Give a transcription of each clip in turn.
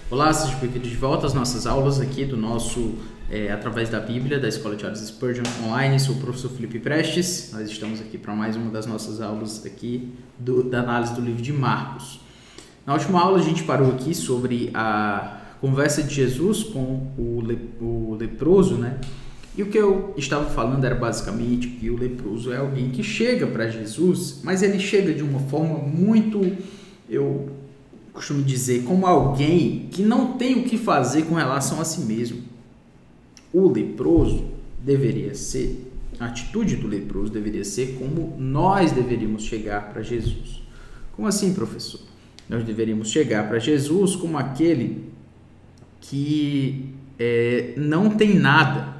Olá, seja bem-vindo de volta às nossas aulas aqui do nosso Através da Bíblia, da Escola de Charles Spurgeon Online. Sou o professor Felipe Prestes. Nós estamos aqui para mais uma das nossas aulas aqui da análise do livro de Marcos. Na última aula a gente parou aqui sobre a conversa de Jesus com o leproso, né? E o que eu estava falando era basicamente que o leproso é alguém que chega para Jesus, mas ele chega de uma forma muito, eu costumo dizer, como alguém que não tem o que fazer com relação a si mesmo. O leproso deveria ser, a atitude do leproso deveria ser como nós deveríamos chegar para Jesus. Como assim, professor? Nós deveríamos chegar para Jesus como aquele que não tem nada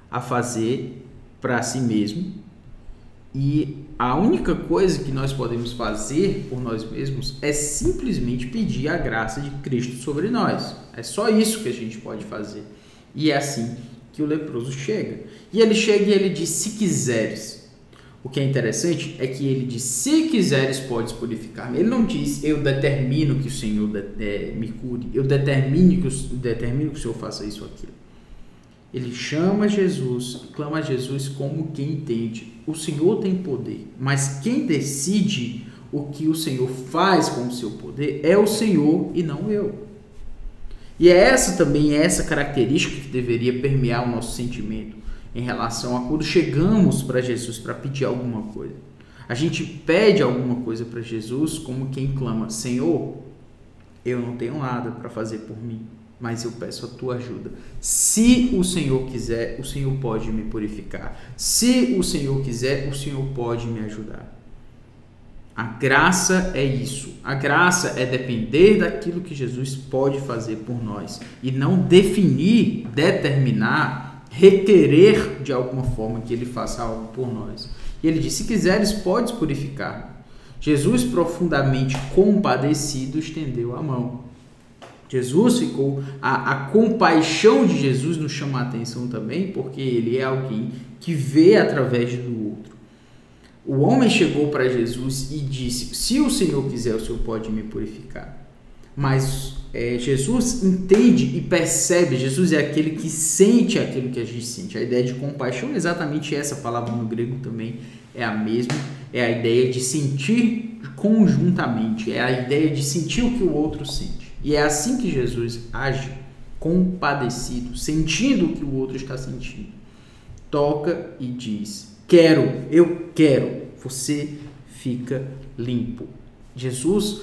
a fazer para si mesmo, e a única coisa que nós podemos fazer por nós mesmos é simplesmente pedir a graça de Cristo sobre nós. É só isso que a gente pode fazer. E é assim que o leproso chega. E ele chega e ele diz, se quiseres. O que é interessante é que ele diz, se quiseres podes purificar-me. Ele não diz, eu determino que o Senhor me cure, eu determino que o Senhor faça isso ou aquilo. Ele chama Jesus, clama a Jesus como quem entende. O Senhor tem poder, mas quem decide o que o Senhor faz com o seu poder é o Senhor e não eu. E é essa característica que deveria permear o nosso sentimento em relação a quando chegamos para Jesus para pedir alguma coisa. A gente pede alguma coisa para Jesus como quem clama, Senhor, eu não tenho nada para fazer por mim, mas eu peço a tua ajuda. Se o Senhor quiser, o Senhor pode me purificar. Se o Senhor quiser, o Senhor pode me ajudar. A graça é isso. A graça é depender daquilo que Jesus pode fazer por nós e não definir, determinar, requerer de alguma forma que ele faça algo por nós. E ele diz, se quiseres, podes purificar. Jesus, profundamente compadecido, estendeu a mão. Jesus ficou, a compaixão de Jesus nos chama a atenção também, porque ele é alguém que vê através do outro. O homem chegou para Jesus e disse, se o Senhor quiser, o Senhor pode me purificar. Mas Jesus entende e percebe, Jesus é aquele que sente aquilo que a gente sente. A ideia de compaixão é exatamente essa, palavra no grego também é a mesma, é a ideia de sentir conjuntamente, é a ideia de sentir o que o outro sente. E é assim que Jesus age, compadecido, sentindo o que o outro está sentindo. Toca e diz, eu quero, você fica limpo. Jesus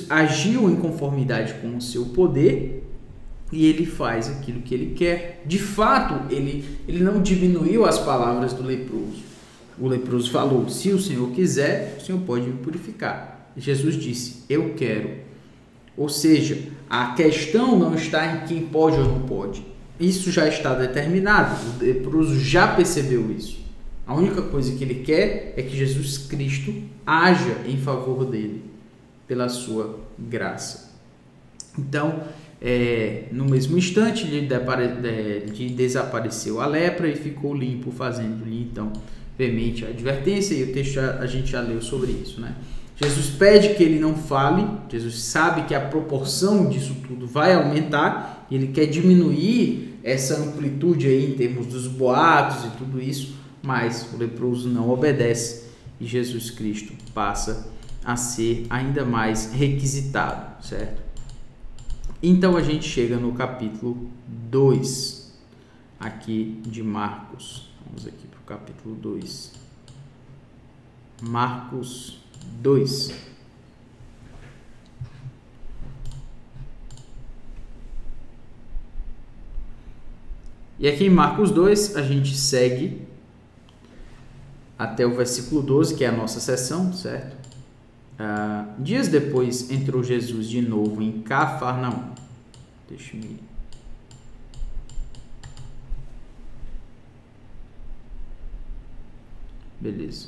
agiu em conformidade com o seu poder e ele faz aquilo que ele quer. De fato, ele não diminuiu as palavras do leproso. O leproso falou, se o Senhor quiser, o Senhor pode me purificar. Jesus disse, eu quero. Ou seja, a questão não está em quem pode ou não pode. Isso já está determinado. O leproso já percebeu isso. A única coisa que ele quer é que Jesus Cristo haja em favor dele, pela sua graça. Então, no mesmo instante, lhe desapareceu a lepra e ficou limpo, fazendo-lhe, então, veemente a advertência, e o texto a gente já leu sobre isso, né? Jesus pede que ele não fale, Jesus sabe que a proporção disso tudo vai aumentar, e ele quer diminuir essa amplitude aí em termos dos boatos e tudo isso, mas o leproso não obedece e Jesus Cristo passa a ser ainda mais requisitado, certo? Então a gente chega no capítulo 2 aqui de Marcos. Vamos aqui para o capítulo 2. Marcos 2. E aqui em Marcos 2 a gente segue até o versículo 12, que é a nossa sessão, certo? Dias depois entrou Jesus de novo em Cafarnaum. Deixa-me... Beleza.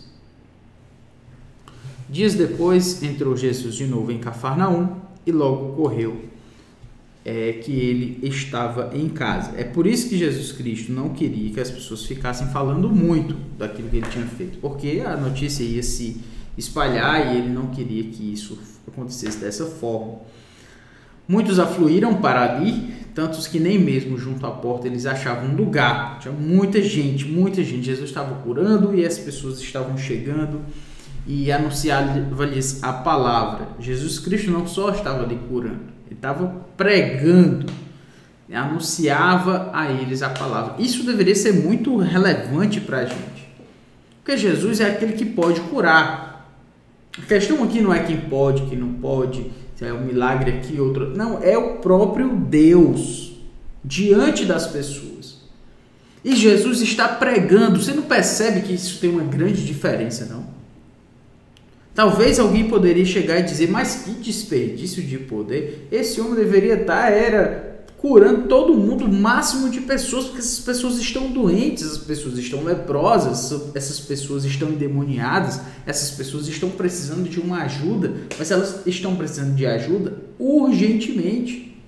Dias depois entrou Jesus de novo em Cafarnaum e logo ocorreu que ele estava em casa. É por isso que Jesus Cristo não queria que as pessoas ficassem falando muito daquilo que ele tinha feito, porque a notícia ia se espalhar e ele não queria que isso acontecesse dessa forma. Muitos afluíram para ali, tantos que nem mesmo junto à porta eles achavam um lugar. Tinha muita gente, muita gente. Jesus estava curando e as pessoas estavam chegando e anunciava-lhes a palavra. Jesus Cristo não só estava ali curando, ele estava pregando, anunciava a eles a palavra. Isso deveria ser muito relevante para a gente, porque Jesus é aquele que pode curar. A questão aqui não é quem pode, quem não pode, se é um milagre aqui, outro. Não, é o próprio Deus diante das pessoas. E Jesus está pregando. Você não percebe que isso tem uma grande diferença, não? Talvez alguém poderia chegar e dizer, mas que desperdício de poder. Esse homem deveria estar curando todo mundo, o máximo de pessoas, porque essas pessoas estão doentes, essas pessoas estão leprosas, essas pessoas estão endemoniadas, essas pessoas estão precisando de uma ajuda, mas elas estão precisando de ajuda urgentemente.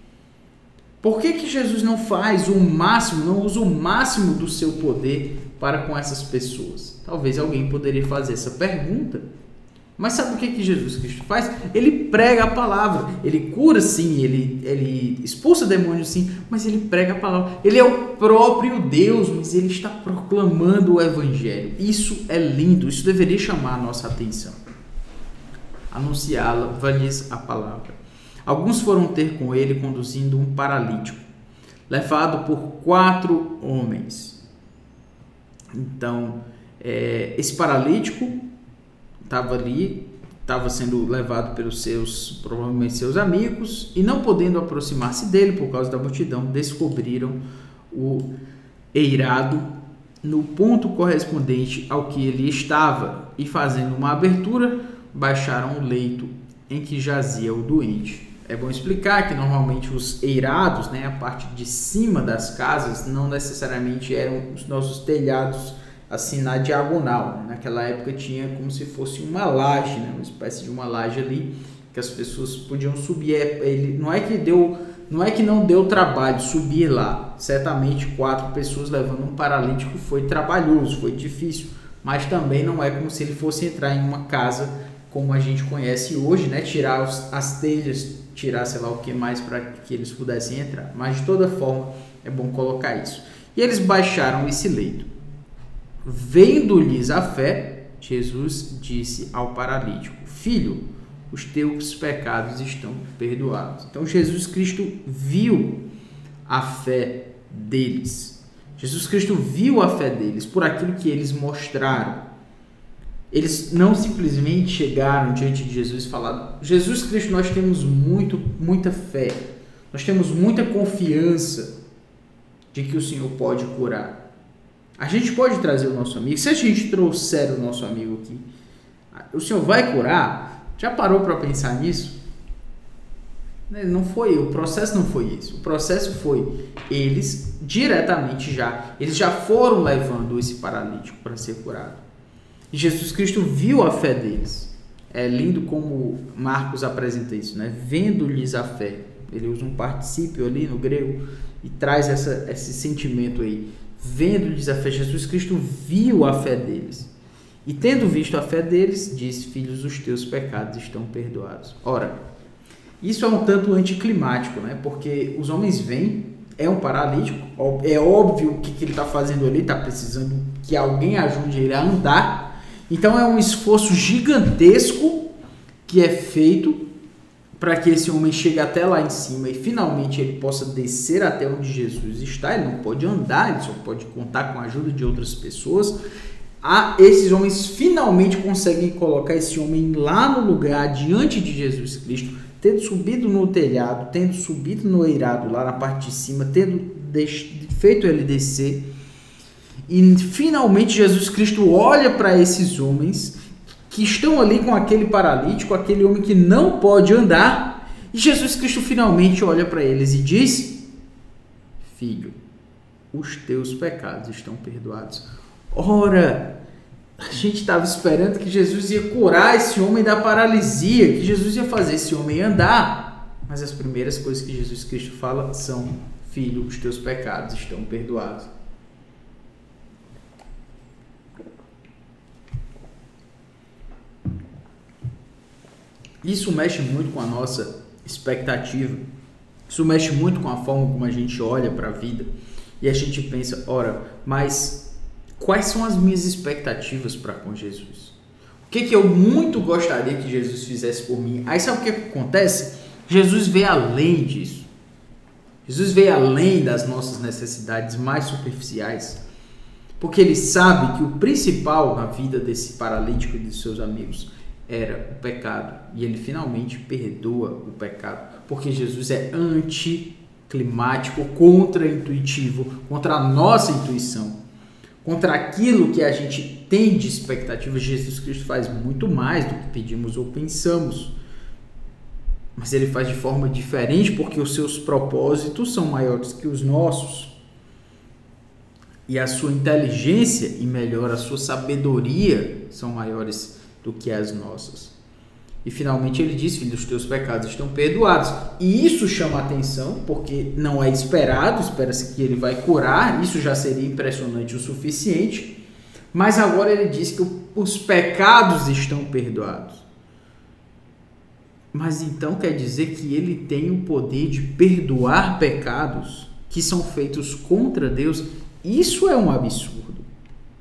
Por que Jesus não faz o máximo, não usa o máximo do seu poder para com essas pessoas? Talvez alguém poderia fazer essa pergunta. Mas sabe o que Jesus Cristo faz? Ele prega a palavra. Ele cura sim, ele expulsa demônios sim, mas ele prega a palavra. Ele é o próprio Deus, mas ele está proclamando o evangelho. Isso é lindo, isso deveria chamar a nossa atenção. Anunciá-la-lhes a palavra. Alguns foram ter com ele conduzindo um paralítico, levado por 4 homens. Então, esse paralítico estava ali, estava sendo levado pelos provavelmente seus amigos, e não podendo aproximar-se dele por causa da multidão, descobriram o eirado no ponto correspondente ao que ele estava, e fazendo uma abertura, baixaram o leito em que jazia o doente. É bom explicar que normalmente os eirados, a parte de cima das casas, não necessariamente eram os nossos telhados assim na diagonal. Naquela época tinha como se fosse uma laje, uma espécie de uma laje ali que as pessoas podiam subir. Não é que não deu trabalho subir lá. Certamente 4 pessoas levando um paralítico foi trabalhoso, foi difícil, mas também não é como se ele fosse entrar em uma casa como a gente conhece hoje, tirar as telhas, tirar sei lá o que mais para que eles pudessem entrar. Mas de toda forma é bom colocar isso. E eles baixaram esse leito. Vendo-lhes a fé, Jesus disse ao paralítico: Filho, os teus pecados estão perdoados. Então Jesus Cristo viu a fé deles. Jesus Cristo viu a fé deles por aquilo que eles mostraram. Eles não simplesmente chegaram diante de Jesus e falaram: Jesus Cristo, nós temos muita fé, nós temos muita confiança de que o Senhor pode curar. A gente pode trazer o nosso amigo. Se a gente trouxer o nosso amigo aqui, o Senhor vai curar? Já parou para pensar nisso? Não foi, o processo não foi isso. O processo foi eles eles já foram levando esse paralítico para ser curado. E Jesus Cristo viu a fé deles. É lindo como Marcos apresenta isso, Vendo-lhes a fé. Ele usa um particípio ali no grego e traz esse sentimento aí. Vendo-lhes a fé, Jesus Cristo viu a fé deles. E tendo visto a fé deles, disse: Filhos, os teus pecados estão perdoados. Ora, isso é um tanto anticlimático, porque os homens vêm, é um paralítico, é óbvio o que ele está fazendo ali, está precisando que alguém ajude ele a andar. Então é um esforço gigantesco que é feito para que esse homem chegue até lá em cima e finalmente ele possa descer até onde Jesus está. Ele não pode andar, ele só pode contar com a ajuda de outras pessoas. Esses homens finalmente conseguem colocar esse homem lá no lugar, diante de Jesus Cristo, tendo subido no telhado, tendo subido no eirado lá na parte de cima, tendo feito ele descer. E finalmente Jesus Cristo olha para esses homens que estão ali com aquele paralítico, aquele homem que não pode andar, e Jesus Cristo finalmente olha para eles e diz: Filho, os teus pecados estão perdoados. Ora, a gente estava esperando que Jesus ia curar esse homem da paralisia, que Jesus ia fazer esse homem andar, mas as primeiras coisas que Jesus Cristo fala são: Filho, os teus pecados estão perdoados. Isso mexe muito com a nossa expectativa. Isso mexe muito com a forma como a gente olha para a vida e a gente pensa, ora, mas quais são as minhas expectativas para com Jesus? O que eu muito gostaria que Jesus fizesse por mim? Aí sabe o que acontece? Jesus vê além disso. Jesus vê além das nossas necessidades mais superficiais, porque ele sabe que o principal na vida desse paralítico e de seus amigos era o pecado, e ele finalmente perdoa o pecado, porque Jesus é anticlimático, contra-intuitivo, contra a nossa intuição, contra aquilo que a gente tem de expectativa. Jesus Cristo faz muito mais do que pedimos ou pensamos, mas ele faz de forma diferente, porque os seus propósitos são maiores que os nossos, e a sua inteligência e melhor, a sua sabedoria são maiores do que as nossas. E finalmente ele diz, filho, os teus pecados estão perdoados. E isso chama a atenção, porque não é esperado, espera-se que ele vai curar, isso já seria impressionante o suficiente, mas agora ele diz que os pecados estão perdoados. Mas então quer dizer que ele tem o poder de perdoar pecados que são feitos contra Deus? Isso é um absurdo,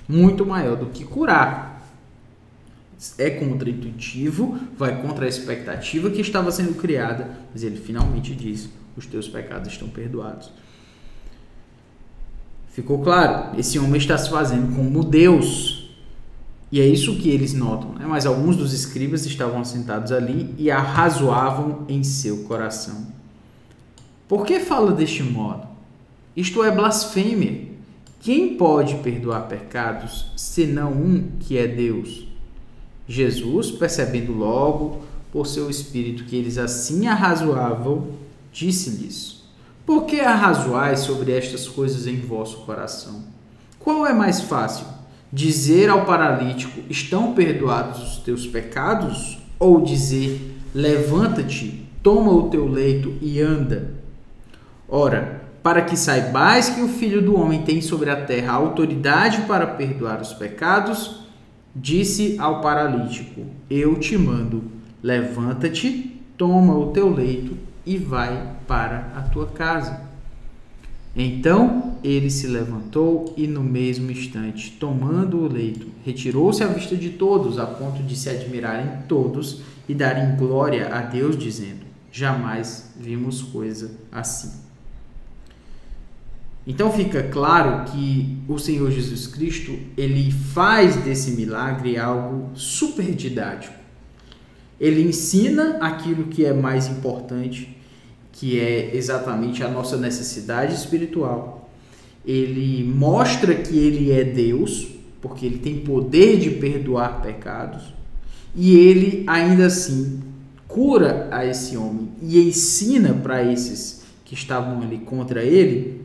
muito maior do que curar. É contra-intuitivo, vai contra a expectativa que estava sendo criada, mas ele finalmente diz, os teus pecados estão perdoados. Ficou claro? Esse homem está se fazendo como Deus. E é isso que eles notam, né? Mas alguns dos escribas estavam sentados ali e arrazoavam em seu coração. Por que fala deste modo? Isto é blasfêmia. Quem pode perdoar pecados, senão um que é Deus? Jesus, percebendo logo por seu espírito que eles assim arrazoavam, disse-lhes: por que arrazoais sobre estas coisas em vosso coração? Qual é mais fácil? Dizer ao paralítico, estão perdoados os teus pecados? Ou dizer, levanta-te, toma o teu leito e anda? Ora, para que saibais que o Filho do Homem tem sobre a terra autoridade para perdoar os pecados, disse ao paralítico, eu te mando, levanta-te, toma o teu leito e vai para a tua casa. Então ele se levantou e no mesmo instante, tomando o leito, retirou-se à vista de todos, a ponto de se admirarem todos e darem glória a Deus, dizendo, jamais vimos coisa assim. Então fica claro que o Senhor Jesus Cristo, ele faz desse milagre algo super didático. Ele ensina aquilo que é mais importante, que é exatamente a nossa necessidade espiritual. Ele mostra que ele é Deus, porque ele tem poder de perdoar pecados, e ele ainda assim cura a esse homem e ensina para esses que estavam ali contra ele,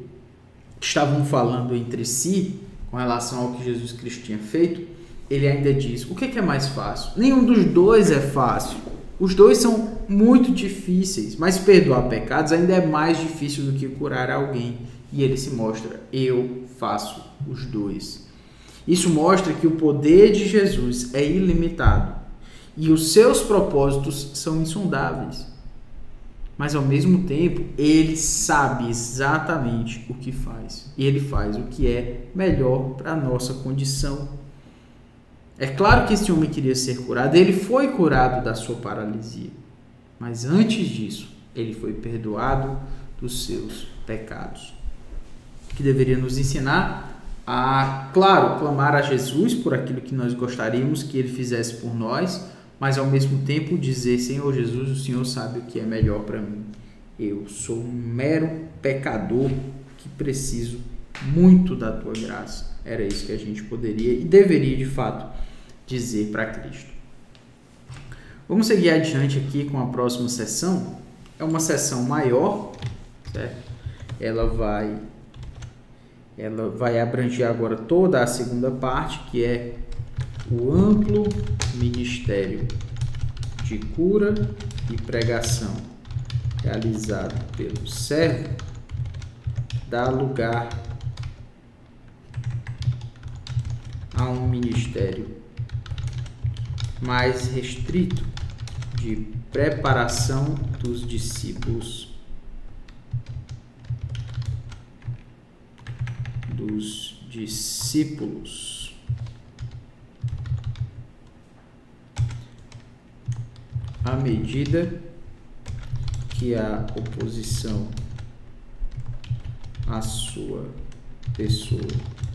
que estavam falando entre si com relação ao que Jesus Cristo tinha feito. Ele ainda diz, o que é mais fácil? Nenhum dos dois é fácil. Os dois são muito difíceis, mas perdoar pecados ainda é mais difícil do que curar alguém. E ele se mostra, eu faço os dois. Isso mostra que o poder de Jesus é ilimitado e os seus propósitos são insondáveis. Mas ao mesmo tempo, ele sabe exatamente o que faz. E ele faz o que é melhor para a nossa condição. É claro que esse homem queria ser curado, ele foi curado da sua paralisia. Mas antes disso, ele foi perdoado dos seus pecados. Que deveria nos ensinar a, claro, clamar a Jesus por aquilo que nós gostaríamos que ele fizesse por nós, mas ao mesmo tempo dizer, Senhor Jesus, o Senhor sabe o que é melhor para mim. Eu sou um mero pecador que preciso muito da tua graça. Era isso que a gente poderia e deveria, de fato, dizer para Cristo. Vamos seguir adiante aqui com a próxima sessão. É uma sessão maior, certo? Ela vai abranger agora toda a segunda parte, que é o amplo ministério de cura e pregação realizado pelo servo dá lugar a um ministério mais restrito de preparação dos discípulos dos discípulos. À medida que a oposição à sua pessoa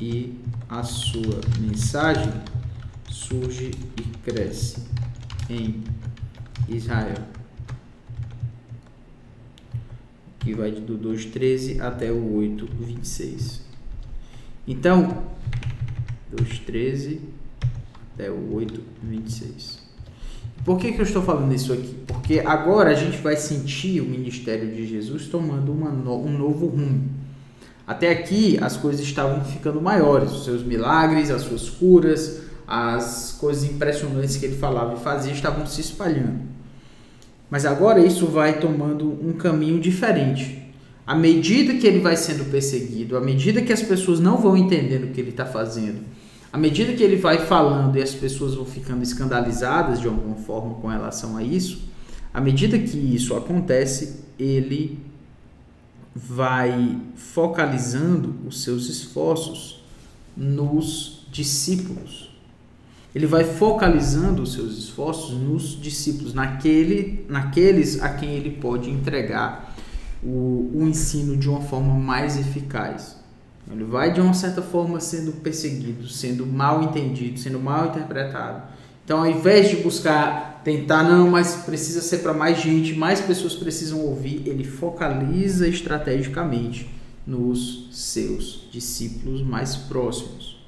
e à sua mensagem surge e cresce em Israel, que vai do 2:13 até o 8:26. Então, 2:13 até o 8:26. Por que eu estou falando isso aqui? Porque agora a gente vai sentir o ministério de Jesus tomando um novo rumo. Até aqui as coisas estavam ficando maiores, os seus milagres, as suas curas, as coisas impressionantes que ele falava e fazia estavam se espalhando. Mas agora isso vai tomando um caminho diferente. À medida que ele vai sendo perseguido, à medida que as pessoas não vão entendendo o que ele está fazendo, à medida que ele vai falando e as pessoas vão ficando escandalizadas de alguma forma com relação a isso, à medida que isso acontece, ele vai focalizando os seus esforços nos discípulos. Ele vai focalizando os seus esforços nos discípulos, naqueles a quem ele pode entregar o ensino de uma forma mais eficaz. Ele vai, de uma certa forma, sendo perseguido, sendo mal entendido, sendo mal interpretado. Então, ao invés de buscar tentar, não, mas precisa ser para mais gente, mais pessoas precisam ouvir, ele focaliza estrategicamente nos seus discípulos mais próximos.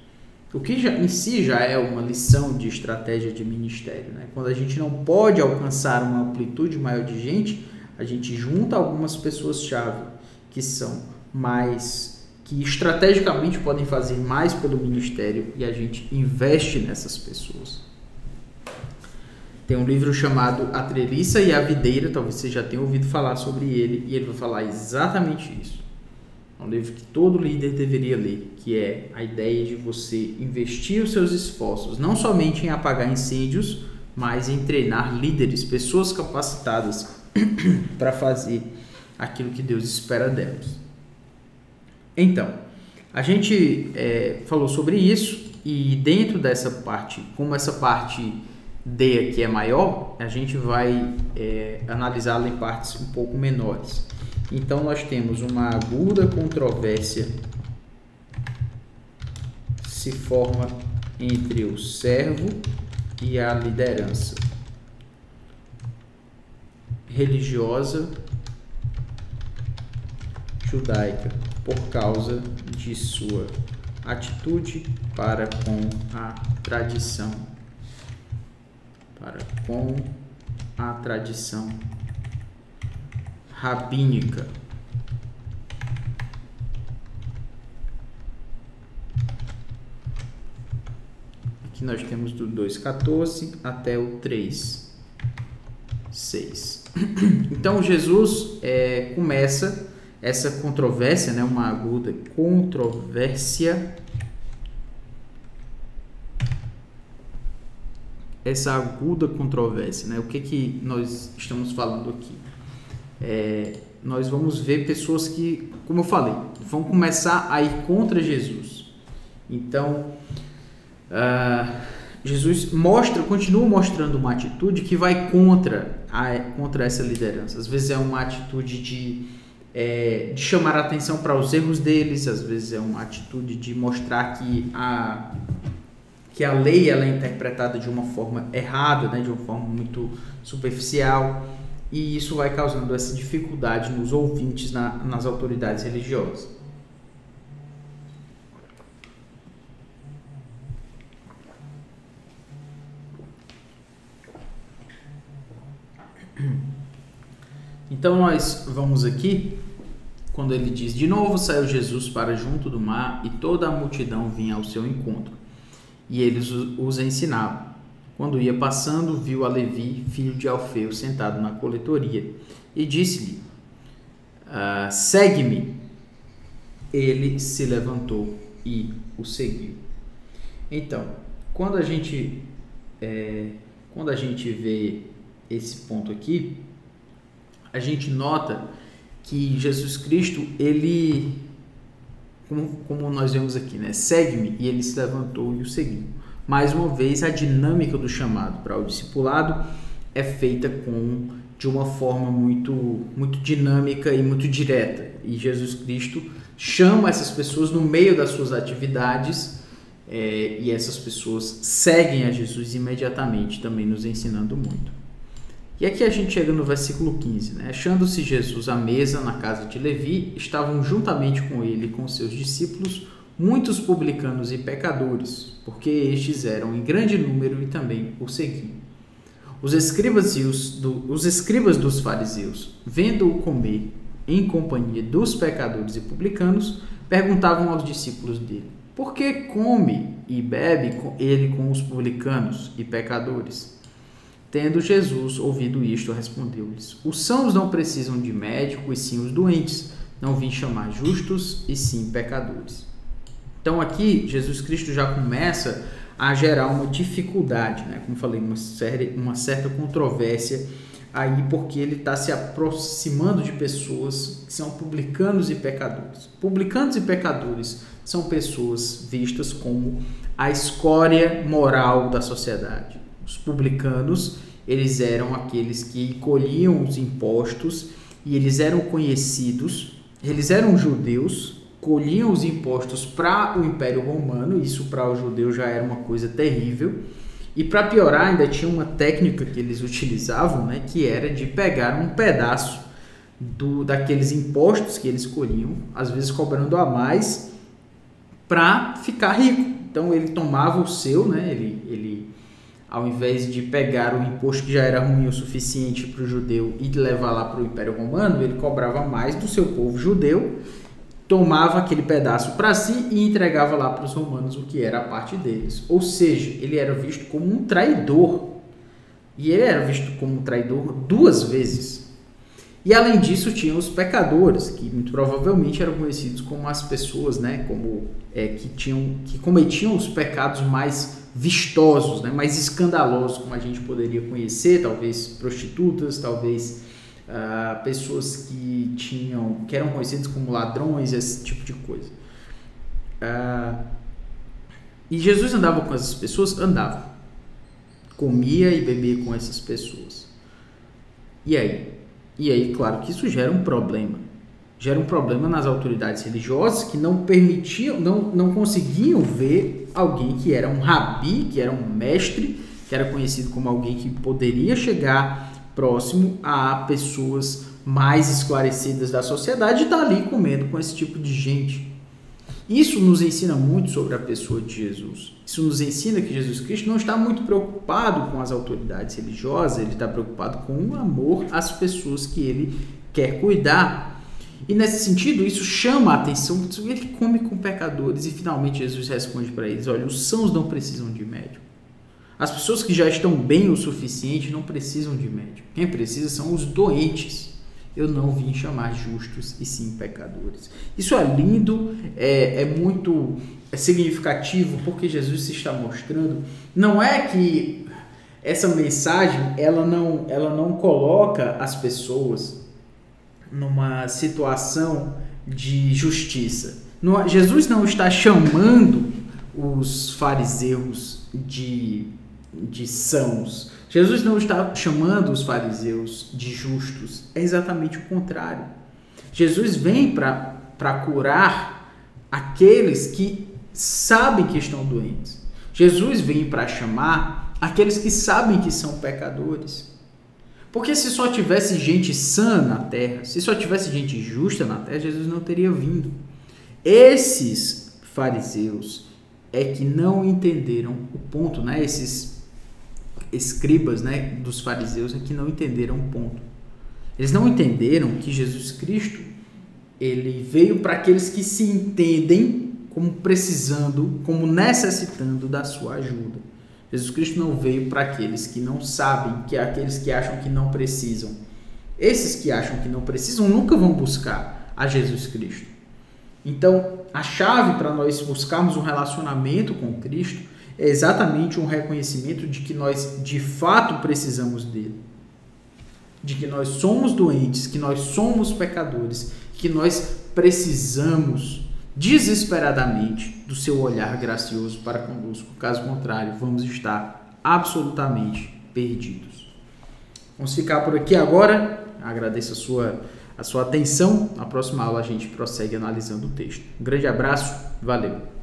O que em si já é uma lição de estratégia de ministério, né? Quando a gente não pode alcançar uma amplitude maior de gente, a gente junta algumas pessoas-chave que são que estrategicamente podem fazer mais pelo ministério e a gente investe nessas pessoas. Tem um livro chamado A Treliça e a Videira, talvez você já tenha ouvido falar sobre ele, e ele vai falar exatamente isso. É um livro que todo líder deveria ler, que é a ideia de você investir os seus esforços, não somente em apagar incêndios, mas em treinar líderes, pessoas capacitadas para fazer aquilo que Deus espera delas. Então, a gente falou sobre isso, e dentro dessa parte, como essa parte D aqui é maior, a gente vai analisá-la em partes um pouco menores. Então, nós temos uma aguda controvérsia se forma entre o servo e a liderança religiosa judaica por causa de sua atitude para com a tradição, rabínica. Aqui nós temos do 2:14 até o 3:6. Então Jesus começa essa controvérsia, né, uma aguda controvérsia, né? O que nós estamos falando aqui? Nós vamos ver pessoas que, como eu falei, vão começar a ir contra Jesus. Então, Jesus continua mostrando uma atitude que vai contra essa liderança. Às vezes é uma atitude de chamar a atenção para os erros deles, às vezes é uma atitude de mostrar que a lei ela é interpretada de uma forma errada, né, de uma forma muito superficial, e isso vai causando essa dificuldade nos ouvintes, nas autoridades religiosas. Então nós vamos aqui, quando ele diz: de novo saiu Jesus para junto do mar e toda a multidão vinha ao seu encontro, e eles os ensinavam. Quando ia passando, viu a Levi, filho de Alfeu, sentado na coletoria, e disse-lhe: segue-me. Ele se levantou e o seguiu. Então, quando a gente vê esse ponto aqui, a gente nota que Jesus Cristo, ele como nós vemos aqui, né? Segue-me, e ele se levantou e o seguiu. Mais uma vez, a dinâmica do chamado para o discipulado é feita de uma forma muito dinâmica e muito direta. E Jesus Cristo chama essas pessoas no meio das suas atividades, e essas pessoas seguem a Jesus imediatamente, também nos ensinando muito. E aqui a gente chega no versículo 15, né? Achando-se Jesus à mesa na casa de Levi, estavam juntamente com ele e com seus discípulos muitos publicanos e pecadores, porque estes eram em grande número e também o seguiam. Os escribas dos fariseus, vendo-o comer em companhia dos pecadores e publicanos, perguntavam aos discípulos dele: por que come e bebe ele com os publicanos e pecadores? Tendo Jesus ouvido isto, respondeu-lhes: os sãos não precisam de médico, e sim os doentes. Não vim chamar justos, e sim pecadores. Então aqui Jesus Cristo já começa a gerar uma dificuldade, né? Como falei, uma certa controvérsia aí, porque ele está se aproximando de pessoas que são publicanos e pecadores. Publicanos e pecadores são pessoas vistas como a escória moral da sociedade. Os publicanos, eles eram aqueles que colhiam os impostos, e eles eram conhecidos, eles eram judeus, colhiam os impostos para o Império Romano. Isso para o judeu já era uma coisa terrível, e para piorar ainda tinha uma técnica que eles utilizavam, né, que era de pegar um pedaço daqueles impostos que eles colhiam, às vezes cobrando a mais, para ficar rico. Então ele tomava o seu, né, ele ao invés de pegar o imposto que já era ruim o suficiente para o judeu e levar lá para o Império Romano, ele cobrava mais do seu povo judeu, tomava aquele pedaço para si e entregava lá para os romanos o que era a parte deles. Ou seja, ele era visto como um traidor. E ele era visto como um traidor duas vezes. E além disso, tinha os pecadores, que muito provavelmente eram conhecidos como as pessoas, né, que cometiam os pecados mais vistosos, né, mais escandalosos, como a gente poderia conhecer, talvez prostitutas, talvez pessoas que eram conhecidas como ladrões, esse tipo de coisa. E Jesus andava com essas pessoas? Andava. Comia e bebia com essas pessoas. E aí, claro que isso gera um problema. Gera um problema nas autoridades religiosas, que não permitiam, não conseguiam ver alguém que era um rabi, que era um mestre, que era conhecido como alguém que poderia chegar próximo a pessoas mais esclarecidas da sociedade, e está ali comendo com esse tipo de gente. Isso nos ensina muito sobre a pessoa de Jesus. Isso nos ensina que Jesus Cristo não está muito preocupado com as autoridades religiosas, ele está preocupado com o amor às pessoas que ele quer cuidar. E nesse sentido, isso chama a atenção, ele come com pecadores, e finalmente Jesus responde para eles: olha, os sãos não precisam de médico. As pessoas que já estão bem o suficiente não precisam de médico. Quem precisa são os doentes. Eu não vim chamar justos, e sim pecadores. Isso é lindo, é muito significativo, porque Jesus se está mostrando. Não é que essa mensagem ela não coloca as pessoas numa situação de justiça. Jesus não está chamando os fariseus de sãos. Jesus não está chamando os fariseus de justos. É exatamente o contrário. Jesus vem para curar aqueles que sabem que estão doentes. Jesus vem para chamar aqueles que sabem que são pecadores. Porque se só tivesse gente sã na terra, se só tivesse gente justa na terra, Jesus não teria vindo. Esses fariseus é que não entenderam o ponto, né? Esses escribas, né, dos fariseus é que não entenderam o ponto. Eles não entenderam que Jesus Cristo, ele veio para aqueles que se entendem como precisando, como necessitando da sua ajuda. Jesus Cristo não veio para aqueles que não sabem, que é aqueles que acham que não precisam. Esses que acham que não precisam nunca vão buscar a Jesus Cristo. Então, a chave para nós buscarmos um relacionamento com Cristo é exatamente um reconhecimento de que nós de fato precisamos dele. De que nós somos doentes, que nós somos pecadores, que nós precisamos desesperadamente do seu olhar gracioso para conosco. Caso contrário, vamos estar absolutamente perdidos. Vamos ficar por aqui agora. Agradeço a sua atenção. Na próxima aula a gente prossegue analisando o texto. Um grande abraço, valeu!